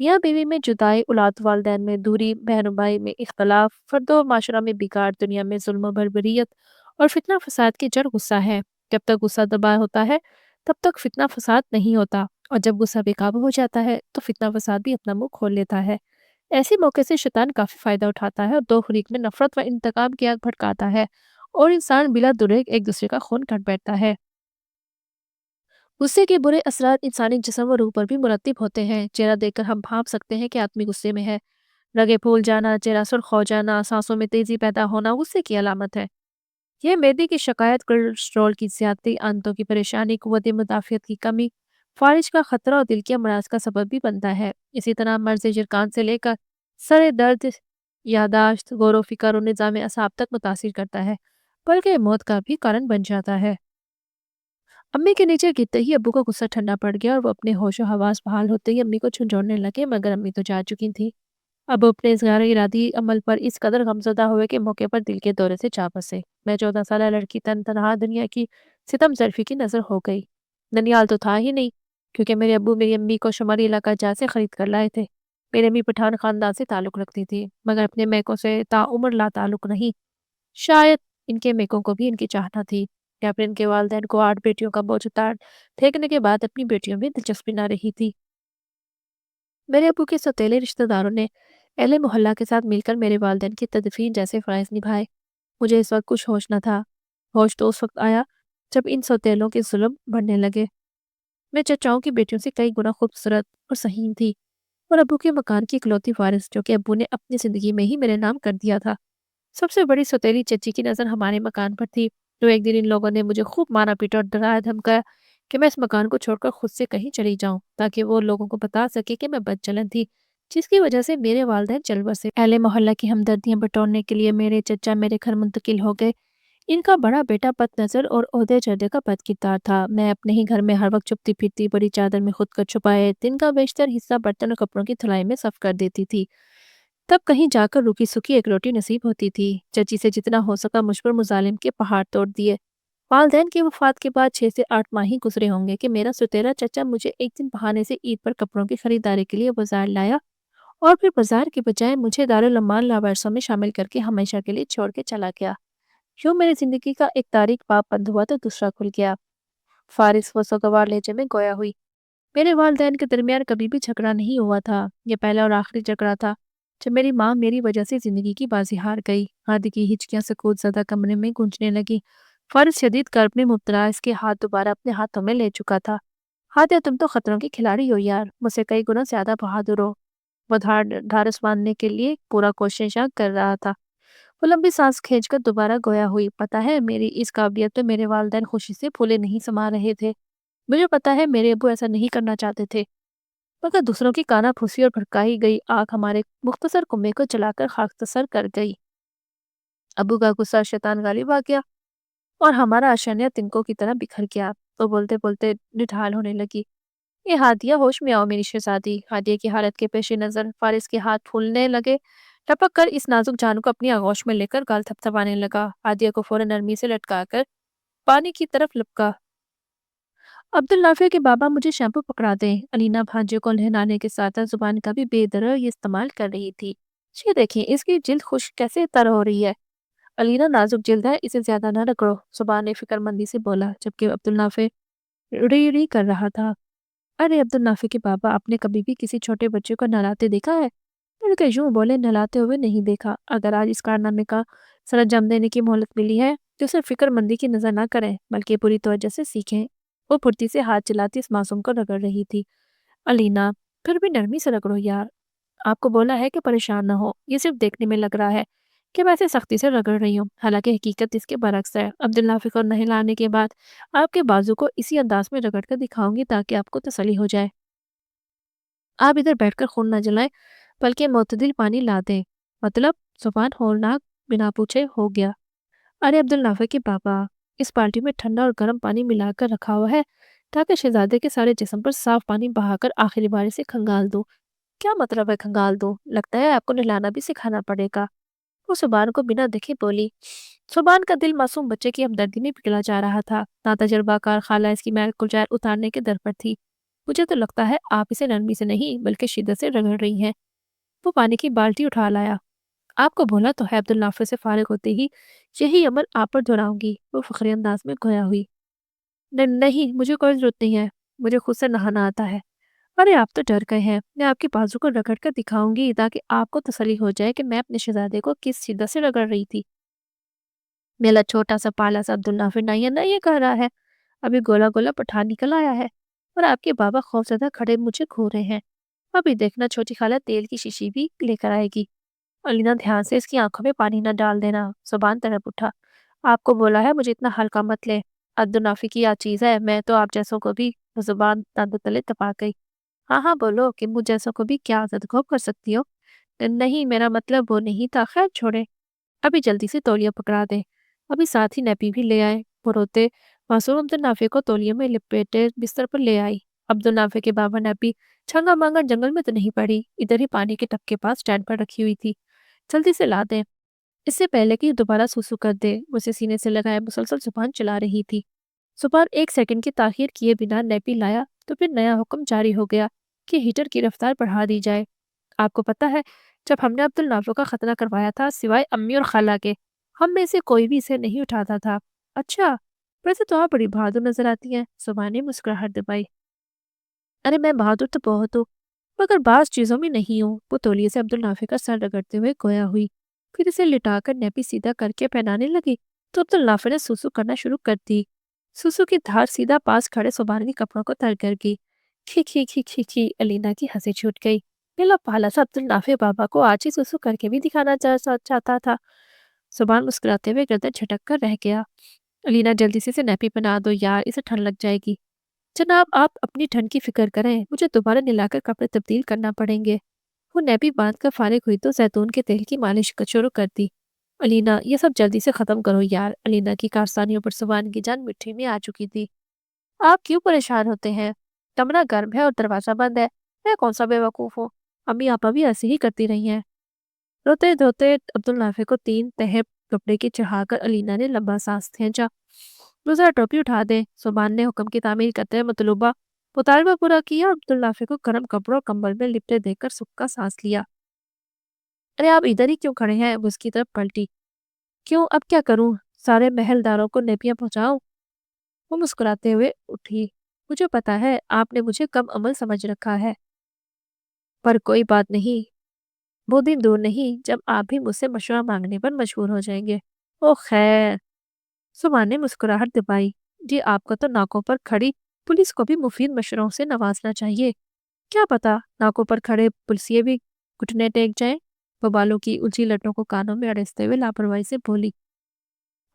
میاں بیوی میں جدائی، اولاد والدین میں دوری، بہن و بھائی میں اختلاف، فرد و معاشرہ میں بگاڑ، دنیا میں ظلم و بربریت اور فتنہ فساد کی جڑ غصہ ہے۔ جب تک غصہ دبا ہوتا ہے تب تک فتنہ فساد نہیں ہوتا، اور جب غصہ بے قابو ہو جاتا ہے تو فتنہ فساد بھی اپنا منہ کھول لیتا ہے۔ ایسے موقع سے شیطان کافی فائدہ اٹھاتا ہے اور دو فریق میں نفرت و انتقام کی آگ بھڑکاتا ہے، اور انسان بلا دریغ ایک دوسرے کا خون کر بیٹھتا ہے۔ غصے کے برے اثرات انسانی جسم و روح پر بھی مرتب ہوتے ہیں۔ چہرہ دیکھ کر ہم بھانپ سکتے ہیں کہ آدمی غصے میں ہے۔ رگیں پھول جانا، چہرہ سرخ ہو جانا، سانسوں میں تیزی پیدا ہونا غصے کی علامت ہے۔ یہ معدے کی شکایت، کولیسٹرول کی زیادتی، آنتوں کی پریشانی، قوت مدافعت کی کمی، فالج کا خطرہ اور دل کے امراض کا سبب بھی بنتا ہے۔ اسی طرح مرض جرکان سے لے کر سر درد، یاداشت، غور و فکر اور نظام اعصاب تک متاثر کرتا ہے، بلکہ یہ موت کا بھی کارن بن جاتا ہے۔ امی کے نیچے گرتے ہی ابو کا غصہ ٹھنڈا پڑ گیا اور وہ اپنے ہوش و حواس بحال ہوتے ہی امی کو جھنجھوڑنے لگے، مگر امی تو جا چکی تھی۔ اب وہ اپنے اس غیر ارادی عمل پر اس قدر غمزدہ ہوئے کہ موقع پر دل کے دورے سے جا بسے۔ میں 14 سالہ لڑکی تنہا دنیا کی ستم ظرفی کی نظر ہو گئی۔ ننیال تو تھا ہی نہیں، کیونکہ میرے ابو میری امی کو شمالی علاقہ جا سے خرید کر لائے تھے۔ میری امی پٹھان خاندان سے تعلق رکھتی تھی، مگر اپنے میکوں سے تعمر لا تعلق نہیں۔ شاید ان کے میکوں کو بھی ان کی چاہنا تھی، یا پھر ان کے والدین کو 8 بیٹیوں کا بوجھ اتار پھینکنے کے بعد اپنی بیٹیوں میں دلچسپی نہ رہی تھی۔ میرے ابو کے سوتیلے رشتہ داروں نے اہل محلہ کے ساتھ مل کر میرے والدین کی تدفین جیسے فرائض نبھائے۔ مجھے اس وقت کچھ ہوش نہ تھا۔ ہوش تو اس وقت آیا جب ان سوتیلوں کے ظلم بڑھنے لگے۔ میں چچاؤں کی بیٹیوں سے کئی گنا خوبصورت اور صحیح تھی، اور ابو کے مکان کی اکلوتی وارث، جو کہ ابو نے اپنی زندگی میں ہی میرے نام کر دیا تھا۔ سب سے بڑی سوتیلی چچی کی نظر ہمارے مکان پر تھی، جو ایک دن ان لوگوں نے مجھے خوب مارا پیٹا اور ڈرایا دھمکایا کہ میں اس مکان کو چھوڑ کر خود سے کہیں چلی جاؤں، تاکہ وہ لوگوں کو بتا سکے کہ میں بد چلن تھی، جس کی وجہ سے میرے والدین چل بسے۔ اہل محلہ کی ہمدردیاں بٹورنے کے لیے میرے چچا میرے گھر منتقل ہو گئے۔ ان کا بڑا بیٹا بد نظر اور عہدے چہدے کا بد کردار تھا۔ میں اپنے ہی گھر میں ہر وقت چھپتی پھرتی، بڑی چادر میں خود کو چھپائے دن کا بیشتر حصہ برتن اور کپڑوں کی دھلائی میں صرف کر دیتی تھی۔ تب کہیں جا کر روکی سکی ایک روٹی نصیب ہوتی تھی۔ چچی سے جتنا ہو سکا مجھ پر مظالم کے پہاڑ توڑ دیے۔ والدین کی وفات کے بعد 6 سے 8 ماہ ہی گزرے ہوں گے کہ میرا سوتیلا چچا مجھے ایک دن بہانے سے عید پر کپڑوں کی خریداری کے لیے بازار لایا، اور پھر بازار کی بجائے مجھے دارالعمان لاوارثوں میں شامل کر کے ہمیشہ کے لیے چھوڑ کے چلا گیا۔ یوں میری زندگی کا ایک تاریک باب بند ہوا تو دوسرا کھل گیا۔ فارس و سوگوار لہجے میں گویا ہوئی۔ میرے والدین کے درمیان کبھی بھی جھگڑا نہیں ہوا تھا۔ یہ پہلا اور آخری جھگڑا تھا جب میری ماں میری وجہ سے زندگی کی بازی ہار گئی۔ ہادی کی ہچکیاں سکوت زدہ کمرے میں گونجنے لگی۔ فارس شدید کرب میں مبتلا، اس کے ہاتھ دوبارہ اپنے ہاتھوں میں لے چکا تھا۔ ہادیہ، تم تو خطروں کی کھلاڑی ہو یار، مجھ سے کئی گنا زیادہ بہادر ہو۔ وہ ڈھارس باندھنے کے لیے پورا کوششاں کر رہا تھا۔ وہ لمبی سانس کھینچ کر دوبارہ گویا ہوئی۔ پتہ ہے، میری اس قابلیت پہ میرے والدین خوشی سے پھولے نہیں سما رہے تھے۔ مجھے پتا ہے میرے ابو ایسا نہیں کرنا چاہتے تھے، مگر دوسروں کی کانا پھوسی اور بھڑکائی گئی آگ ہمارے مختصر کنبے کو جلا کر خاکستر کر گئی۔ ابو کا غصہ شیطان غالب آ گیا اور ہمارا آشیانہ تنکوں کی طرح بکھر گیا۔ تو بولتے بولتے نڈھال ہونے لگی۔ اے ہادیہ، ہوش میں آؤ میری شہزادی۔ ہادیہ کی حالت کے پیش نظر فارس کے ہاتھ پھولنے لگے۔ ٹپک کر اس نازک جان کو اپنی آغوش میں لے کر گال تھپتھپانے لگا۔ ہادیہ کو فوراً نرمی سے لٹکا کر پانی کی طرف لپکا۔ عبدالنافع کے بابا، مجھے شیمپو پکڑا دیں۔ علینا بھانجے کو نہلانے کے ساتھ زبان کا بھی بے درر یہ استعمال کر رہی تھی۔ یہ دیکھیں اس کی جلد خشک کیسے تر ہو رہی ہے۔ علینا نازک جلد ہے، اسے زیادہ نہ رگڑو، زبان نے فکر مندی سے بولا، جبکہ عبدالنافع ری ری کر رہا تھا۔ ارے عبدالنافع کے بابا، آپ نے کبھی بھی کسی چھوٹے بچے کو نہلاتے دیکھا ہے؟ بلکہ یوں بولے نہلاتے ہوئے نہیں دیکھا۔ اگر آج اس کارنامے کا سر انجام دینے کی مہلت ملی ہے تو اسے فکر مندی کی نظر نہ کریں، بلکہ پوری توجہ سے سیکھیں۔ وہ پھرتی سے ہاتھ چلاتی اس معصوم کو رگڑ رہی تھی۔ علینا، پھر بھی نرمی سے رگڑو یار، آپ کو بولا ہے کہ پریشان نہ ہو، یہ صرف دیکھنے میں لگ رہا ہے کہ میں ایسے سختی سے رگڑ رہی ہوں، حالانکہ حقیقت اس کے برعکس ہے۔ عبدالنافع کو نہلانے کے بعد آپ کے بازو کو اسی انداز میں رگڑ کر دکھاؤں گی تاکہ آپ کو تسلی ہو جائے۔ آپ ادھر بیٹھ کر خون نہ جلائیں، بلکہ معتدل پانی لا دیں۔ مطلب؟ زبان ہولناک بنا پوچھے ہو گیا۔ ارے عبدالنافع کے بابا، اس بالٹی میں ٹھنڈا اور گرم پانی ملا کر رکھا ہوا ہے تاکہ شہزادے کے سارے جسم پر صاف پانی بہا کر آخری بار سے کھنگال دوں۔ کیا مطلب ہے کھنگال دوں؟ لگتا ہے آپ کو نہلانا بھی سکھانا پڑے گا۔ وہ سبحان کو بنا دیکھے بولی۔ سبحان کا دل معصوم بچے کی ہمدردی میں پگھلا جا رہا تھا۔ نا تجربہ کار خالہ اس کی میل کلچائر اتارنے کے در پر تھی۔ مجھے تو لگتا ہے آپ اسے نرمی سے نہیں بلکہ شدت سے رگڑ رہی ہیں۔ وہ پانی کی بالٹی اٹھا لایا۔ آپ کو بولا تو ہے عبدالنافع سے فارغ ہوتے ہی یہی عمل آپ پر دہراؤں گی، وہ فخری انداز میں گویا ہوئی۔ نہیں، مجھے کوئی ضرورت نہیں ہے، مجھے خود سے نہانا آتا ہے۔ ارے آپ تو ڈر گئے ہیں، میں آپ کے بازو کو رگڑ کر دکھاؤں گی تاکہ آپ کو تسلی ہو جائے کہ میں اپنے شہزادے کو کس شدت سے رگڑ رہی تھی۔ میرا چھوٹا سا پالا سا عبدالنافع نہ یہ کہہ رہا ہے، ابھی گولا گولا پٹھان نکل آیا ہے اور آپ کے بابا خوفزدہ کھڑے مجھے گھور رہے ہیں۔ ابھی دیکھنا چھوٹی خالہ تیل کی شیشی بھی لے کر آئے گی۔ علینا دھیان سے اس کی آنکھوں میں پانی نہ ڈال دینا، زبان طرف اٹھا۔ آپ کو بولا ہے مجھے اتنا ہلکا مت لے، عبدالنافع کی یاد چیز ہے، میں تو آپ جیسوں کو بھی زبان دانتوں تلے دبا گئی۔ ہاں ہاں بولو کہ مجھ جیسوں کو بھی کیا زدگوب کر سکتی ہو۔ نہیں میرا مطلب وہ نہیں تھا، خیر چھوڑے، ابھی جلدی سے تولیہ پکڑا دیں، ابھی ساتھ ہی نیپی بھی لے آئے۔ وہ روتے معصوم عبدالنافع کو تولیے میں لپیٹے بستر پر لے آئی۔ عبدالنافع کے بابا نیپی چھنگا مانگا جنگل میں تو نہیں پڑی، ادھر ہی پانی کے ٹپ کے پاس سٹینڈ پر رکھی ہوئی تھی، جلدی سے لا دیں اس سے پہلے کہ یہ دوبارہ سوسو کر دے۔ اسے سینے سے لگائے مسلسل زبان چلا رہی تھی۔ زبان ایک سیکنڈ کی تاخیر کیے بنا نیپی لایا تو پھر نیا حکم جاری ہو گیا کہ ہیٹر کی رفتار بڑھا دی جائے۔ آپ کو پتہ ہے جب ہم نے عبدالنافع کا ختنہ کروایا تھا سوائے امی اور خالہ کے ہم میں سے کوئی بھی اسے نہیں اٹھاتا تھا۔ اچھا، ویسے تو آپ بڑی بہادر نظر آتی ہیں، زبان نے مسکراہٹ دبائی۔ ارے میں بہادر تو بہت ہوں مگر بعض چیزوں میں نہیں ہوں، وہ تولیے سے عبدالنافع کا سر رگڑتے ہوئے گویا ہوئی۔ پھر اسے لٹا کر نیپی سیدھا کر کے پہنانے لگی تو عبدالنافع نے سوسو کرنا شروع کر دی۔ سوسو کی دھار سیدھا پاس کھڑے سبحان کے کپڑوں کو تر کر گئی۔ کھی کھی کھی کھی کھی، علینا کی ہنسی چھوٹ گئی۔ میرا پالا سا عبدالنافع بابا کو آج ہی سوسو کر کے بھی دکھانا چاہتا تھا۔ سبحان مسکراتے ہوئے گردن جھٹک کر رہ گیا۔ علینا جلدی سے اسے نیپی پہنا دو یار، اسے ٹھنڈ لگ جائے گی۔ جناب آپ اپنی ٹھنڈ کی فکر کریں، مجھے دوبارہ نلا کر کپڑے تبدیل کرنا پڑیں گے۔ وہ نیپی باندھ کر فارغ ہوئی تو زیتون کے تیل کی مالش شروع کر دی۔ علینا یہ سب جلدی سے ختم کرو یار، علینا کی کارستانیوں پر سبحان کی جان مٹھی میں آ چکی تھی۔ آپ کیوں پریشان ہوتے ہیں؟ کمرہ گرم ہے اور دروازہ بند ہے، میں کون سا بے وقوف ہوں؟ امی آپا بھی ایسے ہی کرتی رہی ہیں۔ روتے دھوتے عبدالنافع کو 3 تہہ کپڑے کی چڑھا کر علینا نے لمبا سانس کھینچا۔ روزہ ٹوپی اٹھا دے، سبحان نے حکم کی تعمیل کرتے ہوئے مطالبہ پورا کیا اور عبدالنافع کو گرم کپڑوں اور کمبل میں لپٹے دے کر سکھ کا سانس لیا۔ ارے آپ ادھر ہی کیوں کھڑے ہیں؟ وہ اس کی طرف پلٹی۔ کیوں اب کیا کروں؟ سارے محلداروں کو نیپیاں پہنچاؤں؟ وہ مسکراتے ہوئے اٹھی۔ مجھے پتا ہے آپ نے مجھے کم عمل سمجھ رکھا ہے، پر کوئی بات نہیں، وہ دن دور نہیں جب آپ بھی مجھ سے مشورہ مانگنے پر مجبور ہو جائیں گے۔ او خیر، سبحان نے مسکراہٹ دبائی۔ جی آپ کو تو ناکوں پر کھڑی پولیس کو بھی مفید مشوروں سے نوازنا چاہیے۔ کیا پتا ناکوں پر کھڑے پولیسیے بھی گھٹنے ٹیک جائیں۔ وہ بالوں کی الجھی لٹوں کو کانوں میں اڑیستے ہوئے لاپرواہی سے بولی۔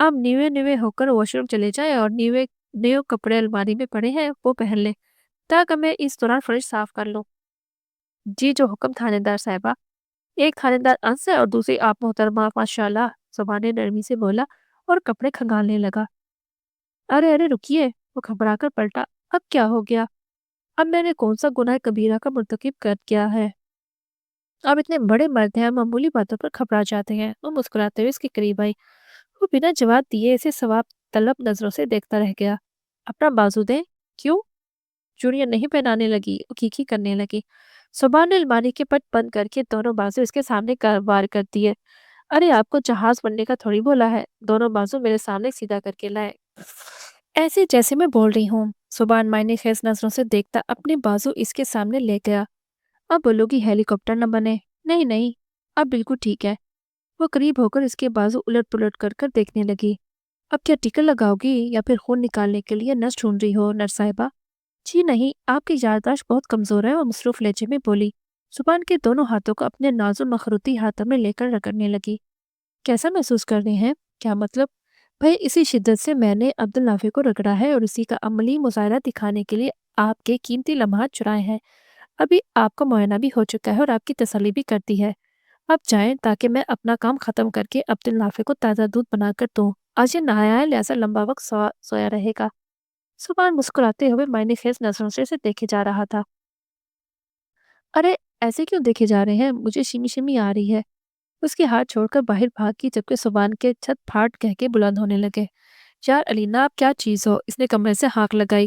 آپ نیوے ہو کر واش روم چلے جائیں اور نیو کپڑے الماری میں پڑے ہیں وہ پہن لیں تاکہ میں اس دوران فرش صاف کر لوں۔ جی جو حکم تھانے دار صاحبہ۔ ایک تھانے دار انس ہے اور دوسری آپ محترمہ، ماشاءاللہ، سبحان نے نرمی سے بولا اور کپڑے کھنگالنے لگا۔ ارے رکیے، وہ گھبرا کر پلٹا۔ اب کیا ہو گیا؟ اب میں نے کون سا گناہ کبیرہ کا مرتکب کر کیا ہے؟ آپ اتنے بڑے مرد ہیں، معمولی باتوں پر گھبرا جاتے ہیں۔ وہ مسکراتے ہوئے اس کے قریب آئی۔ وہ بنا جواب دیے اسے ثواب طلب نظروں سے دیکھتا رہ گیا۔ اپنا بازو دیں۔ کیوں؟ چوڑیاں نہیں پہنانے لگی، وہ کیکی کرنے لگی۔ سبحان نے الماری کے پٹ بند کر کے دونوں بازو اس کے سامنے وار کر دیے۔ ارے آپ کو جہاز بننے کا تھوڑی بولا ہے، دونوں بازو میرے سامنے سیدھا کر کے لائے، ایسے جیسے میں بول رہی ہوں۔ سبحان معنی خیز نظروں سے دیکھتا اپنے بازو اس کے سامنے لے گیا۔ اب بولو گی ہیلی کاپٹر نہ بنے؟ نہیں، اب بالکل ٹھیک ہے۔ وہ قریب ہو کر اس کے بازو الٹ پلٹ کر دیکھنے لگی۔ اب کیا ٹکر لگاؤ گی یا پھر خون نکالنے کے لیے نرس ڈھونڈ رہی ہو نرس صاحبہ؟ جی نہیں، آپ کی یادداشت بہت کمزور ہے، اور مصروف لہجے میں بولی۔ سبحان کے دونوں ہاتھوں کو اپنے نازک مخروطی ہاتھوں میں لے کر رگڑنے لگی۔ کیسا محسوس کر رہے ہیں؟ کیا مطلب؟ بھائی اسی شدت سے میں نے عبدالنافع کو رگڑا ہے اور اسی کا عملی مظاہرہ دکھانے کے لیے آپ کے قیمتی لمحات چرائے ہیں۔ ابھی آپ کو معائنہ بھی ہو چکا ہے اور آپ کی تسلی بھی کرتی ہے۔ اب جائیں تاکہ میں اپنا کام ختم کر کے عبدالنافع کو تازہ دودھ بنا کر دوں۔ آج یہ نہایا ہے لہذا لمبا وقت سویا رہے گا۔ سبحان مسکراتے ہوئے معنی خیز نظروں سے اسے دیکھے جا رہا تھا۔ ارے ایسے کیوں دیکھے جا رہے ہیں؟ مجھے شمی شمی آ رہی ہے۔ اس کے ہاتھ چھوڑ کر باہر بھاگ کی جبکہ سبحان کے چھت پھاٹ کہہ کے بلند ہونے لگے۔ یار علینا آپ کیا چیز ہو؟ اس نے کمرے سے ہانک لگائی۔